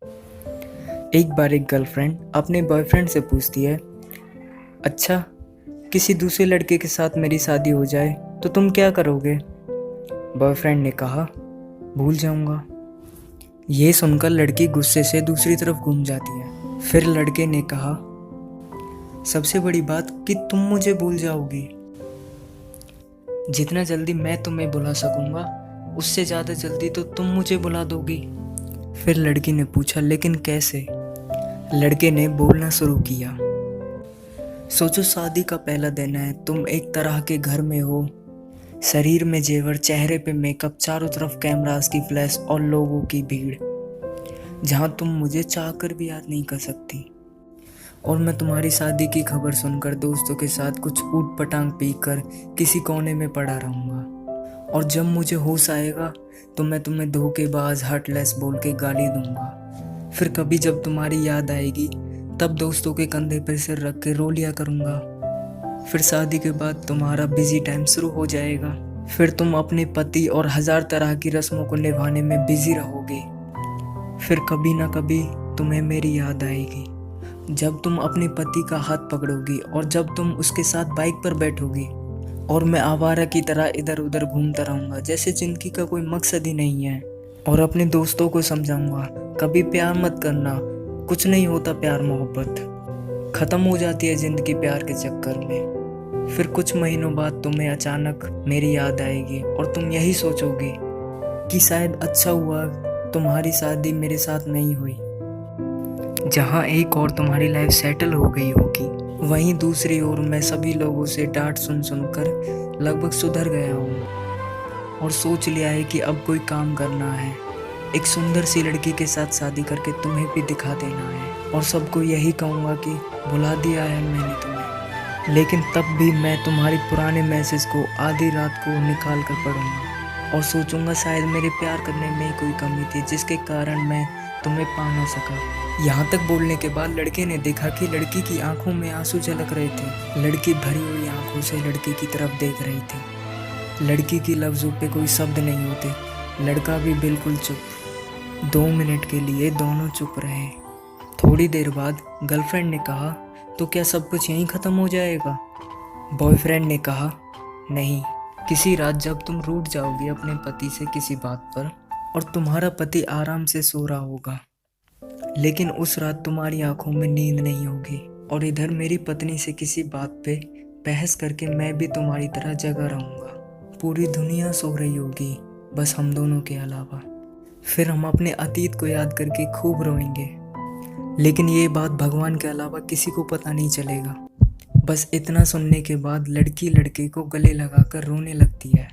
एक बार एक गर्लफ्रेंड अपने बॉयफ्रेंड से पूछती है, अच्छा, किसी दूसरे लड़के के साथ मेरी शादी हो जाए तो तुम क्या करोगे? बॉयफ्रेंड ने कहा, भूल जाऊंगा। ये सुनकर लड़की गुस्से से दूसरी तरफ घूम जाती है। फिर लड़के ने कहा, सबसे बड़ी बात कि तुम मुझे भूल जाओगी। जितना जल्दी मैं तुम्हें बुला सकूंगा उससे ज़्यादा जल्दी तो तुम मुझे बुला दोगी। फिर लड़की ने पूछा, लेकिन कैसे? लड़के ने बोलना शुरू किया, सोचो, शादी का पहला दिन है, तुम एक तरह के घर में हो, शरीर में जेवर, चेहरे पे मेकअप, चारों तरफ कैमरास की फ्लैश और लोगों की भीड़, जहां तुम मुझे चाहकर भी याद नहीं कर सकती। और मैं तुम्हारी शादी की खबर सुनकर दोस्तों के साथ कुछ ऊट पटांग पीकर किसी कोने में पड़ा रहूंगा। और जब मुझे होश आएगा तो मैं तुम्हें धोखेबाज, हार्टलेस बोल के गाली दूंगा। फिर कभी जब तुम्हारी याद आएगी तब दोस्तों के कंधे पर सिर रख के रो लिया करूंगा। फिर शादी के बाद तुम्हारा बिजी टाइम शुरू हो जाएगा। फिर तुम अपने पति और हजार तरह की रस्मों को निभाने में बिजी रहोगे। फिर कभी ना कभी तुम्हें मेरी याद आएगी जब तुम अपने पति का हाथ पकड़ोगी और जब तुम उसके साथ बाइक पर बैठोगी और मैं आवारा की तरह इधर उधर घूमता रहूंगा जैसे जिंदगी का कोई मकसद ही नहीं है। और अपने दोस्तों को समझाऊंगा, कभी प्यार मत करना, कुछ नहीं होता प्यार मोहब्बत, खत्म हो जाती है जिंदगी प्यार के चक्कर में। फिर कुछ महीनों बाद तुम्हें अचानक मेरी याद आएगी और तुम यही सोचोगे कि शायद अच्छा हुआ तुम्हारी शादी मेरे साथ नहीं हुई। जहाँ एक और तुम्हारी लाइफ सेटल हो गई होगी, वहीं दूसरी ओर मैं सभी लोगों से डांट सुन सुनकर लगभग सुधर गया हूँ और सोच लिया है कि अब कोई काम करना है, एक सुंदर सी लड़की के साथ शादी करके तुम्हें भी दिखा देना है और सबको यही कहूँगा कि भुला दिया है मैंने तुम्हें। लेकिन तब भी मैं तुम्हारी पुराने मैसेज को आधी रात को निकाल कर पढ़ूंगा और सोचूंगा शायद मेरे प्यार करने में कोई कमी थी जिसके कारण मैं तुम्हें पा ना सका। यहाँ तक बोलने के बाद लड़के ने देखा कि लड़की की आंखों में आंसू झलक रहे थे। लड़की भरी हुई आंखों से लड़के की तरफ देख रही थी। लड़की की लफ्जों पे कोई शब्द नहीं होते। लड़का भी बिल्कुल चुप। 2 मिनट के लिए दोनों चुप रहे। थोड़ी देर बाद गर्लफ्रेंड ने कहा, तो क्या सब कुछ यहीं ख़त्म हो जाएगा? बॉयफ्रेंड ने कहा, नहीं, किसी रात जब तुम रूठ जाओगी अपने पति से किसी बात पर और तुम्हारा पति आराम से सो रहा होगा, लेकिन उस रात तुम्हारी आंखों में नींद नहीं होगी और इधर मेरी पत्नी से किसी बात पे बहस करके मैं भी तुम्हारी तरह जगा रहूँगा। पूरी दुनिया सो रही होगी बस हम दोनों के अलावा। फिर हम अपने अतीत को याद करके खूब रोएंगे, लेकिन ये बात भगवान के अलावा किसी को पता नहीं चलेगा। बस इतना सुनने के बाद लड़की लड़के को गले लगाकर रोने लगती है।